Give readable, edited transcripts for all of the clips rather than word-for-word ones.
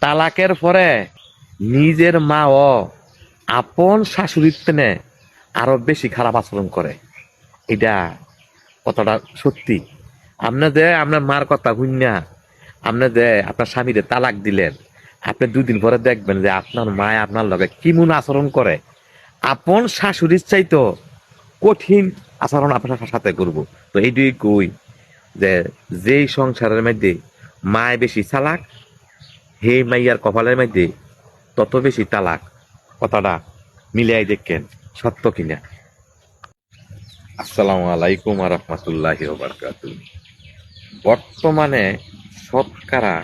তালাকের পরে নিজের মা ও আপন শাশুড়ির তেনে আরো বেশি খারাপ আচরণ করে। এটা কথাটা সত্যি। আপনি যে আপনার মার কথা শুনিয়া আপনি যে আপনার স্বামীরে তালাক দিলেন, আপনি 2 দিন পরে দেখবেন যে আপনার মা আপনার লগে কেমন আচরণ করে। আপন শাশুড়ির চাইতো কঠিন আচরণ আপনার সাথে করবো। তো এইটুই কই যে যেই সংসারের মধ্যে মায় বেশি চালাক, হে মাইয়ার কপালের মধ্যে তত বেশি তালাক। কথাটা মিলিয়াই দেখেন সত্য কিনা। আসসালামু আলাইকুম ওয়া রাহমাতুল্লাহি ওয়া বারাকাতুহু। বর্তমানে শতকরা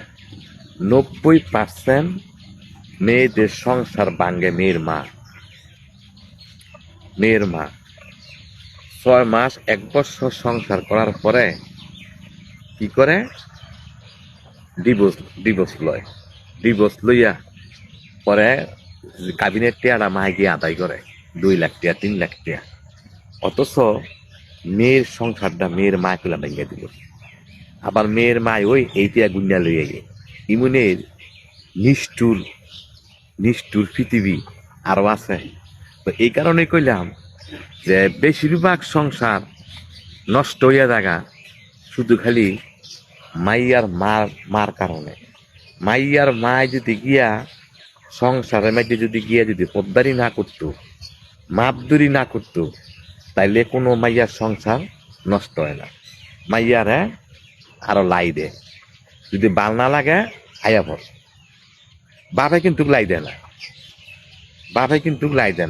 90% মেয়েদের সংসার ভাঙ্গে মেয়ের মা 6 মাস 1 বছর সংসার করার পরে কি করে? ডিভোর্স লইয়া পরে কাবিনেট টিয়াটা মায় গিয়ে আদায় করে 2 লাখ টিয়া 3 লাখ টিয়া। অথচ মেয়ের সংসারটা মেয়ের মা কুলা ভেঙে দিল। আবার মেয়ের মায় ওই এইটা গুন্ডা লইয়া গে ইমুনের নিষ্ঠুর নিষ্ঠুর পৃথিবী আরো আছে। তো এই কারণে কইলাম যে বেশিরভাগ সংসার নষ্ট হইয়া জায়গা শুধু খালি মাইয়ার মার কারণে। মাইয়ার মায় যদি গিয়া সংসারের মধ্যে যদি পদ্মারি না করতো, মাপদুরি না করতো, তাইলে কোনো মাইয়ার সংসার নষ্ট হয় না। মাইয়ারে আরো লাই দেয়, যদি বাল না লাগে আয়া পর। বাপে কিন্তু লাই দেয়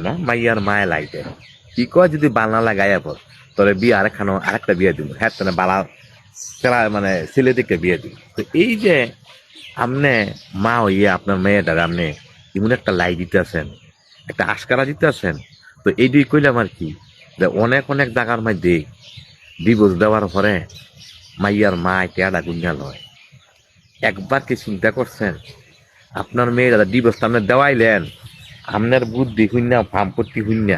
না, মাইয়ার মায়ে লাই দেয়। কি কয়, যদি বাল না লাগে আয়া পর, তোরে বিয়ে আরেকটা বিয়ে দিব, হ্যাঁ না বালা মানে ছেলে দিকে বিয়ে দিব। তো এই যে আপনি মা হইয়া আপনার মেয়েটার আপনি এমন একটা লাই দিতে আছেন, একটা আশকারা দিতে আছেন। তো এইটাই কইলাম আর কি, যে অনেক জায়গার মধ্যে ডিভোর্স দেওয়ার পরে মাইয়ার মা টেয়াডা গুঞ্জা লয়। একবার কি চিন্তা করছেন, আপনার মেয়েরা ডিভোর্স আপনি দেওয়াইলেন, আপনার বুদ্ধি শূন্য ভামপত্তি শূন্য,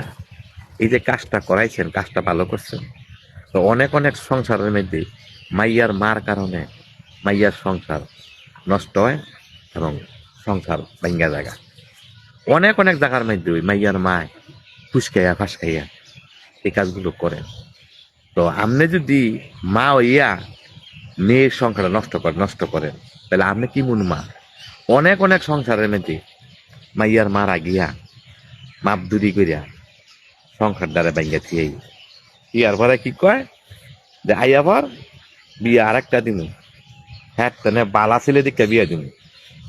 এই যে কাজটা করাইছেন, কাজটা ভালো করছেন। তো অনেক সংসারের মধ্যে মাইয়ার মার কারণে মাইয়ার সংসার নষ্ট হয় এবং সংসার ভাঙ্গা জায়গা। অনেক জায়গার মধ্যে ওই মাইয়ার মায় ফুসকাইয়া ফাঁসকাইয়া এই কাজগুলো করেন। তো আপনি যদি মা হইয়া মেয়ের সংসারটা নষ্ট করেন, তাহলে আপনি কি মন মা? অনেক সংসারের মধ্যে মাইয়ার মারা গিয়া মাপ দূরি করিয়া সংসার দ্বারা ভাঙ্গা থিয়াই ইয়ার পরে কি কয় যে আইয়াবার বিয়ে আরেকটা দিন, হ্যাঁ বালা ছেলে দিকে বিয়ে দিন।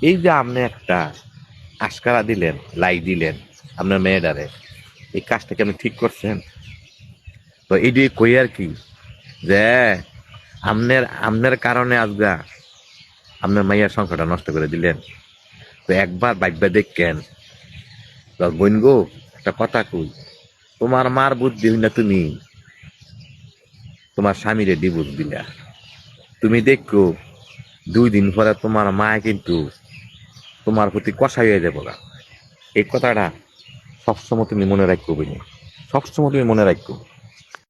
এই যে আপনি একটা আশকারা দিলেন, লাই দিলেন আপনার মেয়েটারে, এই কাজটাকে আপনি ঠিক করছেন? তো এইটাই কই আর কি, যে আপনার কারণে আজগা আপনার মাইয়ার সংসারটা নষ্ট করে দিলেন। তো একবার বাইকবা দেখেন বোন গো, একটা কথা কই, তোমার মার বুদ্ধি হই না, তুমি তোমার স্বামীরে ডিভোর্স দিলা। তুমি দেখো 2 দিন পরে তোমার মা কিন্তু তোমার প্রতি কষাই হয়ে যাবো গা। এই কথাটা সবসময় তুমি মনে রাখো, সবসময় তুমি মনে রাখো।